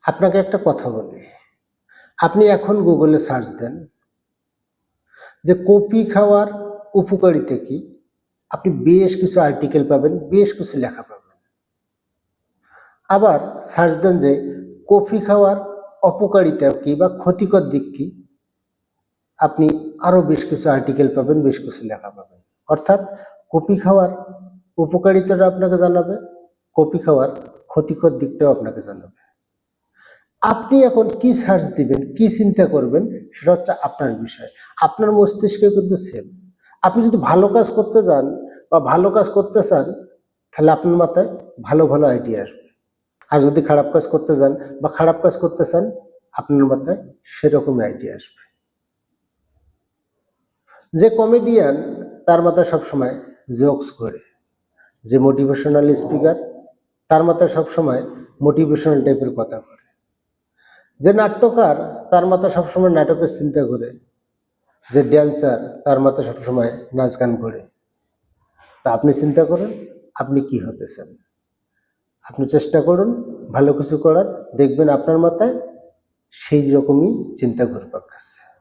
আপনাকে একটা কথা বলি, আপনি এখন গুগলে সার্চ দেন যে কফি খাওয়ার উপকারিতা কি, আপনি বেশ কিছু আর্টিকেল পাবেন, বেশ কিছু লেখা পাবেন। আবার সার্চ দেন যে কফি খাওয়ার অপকারিতা কি বা ক্ষতিকর দিক কি, আপনি আরো বেশ কিছু আর্টিকেল পাবেন, বেশ কিছু লেখা পাবেন। অর্থাৎ কফি খাওয়ার উপকারিতাটা আপনাকে জানাবে, কফি খাওয়ার ক্ষতিকর দিকটাও আপনাকে জানাবে। আপনি এখন কি সার্চ দিবেন, কি চিন্তা করবেন, সেটা হচ্ছে আপনার বিষয়। আপনার মস্তিষ্কে কিন্তু সেম। আপনি যদি ভালো কাজ করতে যান বা ভালো কাজ করতে চান, তাহলে আপনার মাথায় ভালো ভালো আইডিয়া আসবে। আর যদি খারাপ কাজ করতে যান বা খারাপ কাজ করতে চান, আপনার মাথায় সেরকমই আইডিয়া আসবে। যে কমেডিয়ান, তার মাথায় সবসময় জোকস করে। যে মোটিভেশনাল স্পিকার, তার মাথায় সবসময় মোটিভেশনাল টাইপের কথা করে। যে নাট্যকার, তার মাথায় সবসময় নাটকের চিন্তা করে। যে ড্যান্সার, তার মাথায় সবসময় নাচ গান করে। তা আপনি চিন্তা করেন, আপনি কি হতে চান। আপনি চেষ্টা করুন ভালো কিছু করার, দেখবেন আপনার মাথায় সেই রকমই চিন্তা ঘুরপাক খাচ্ছে।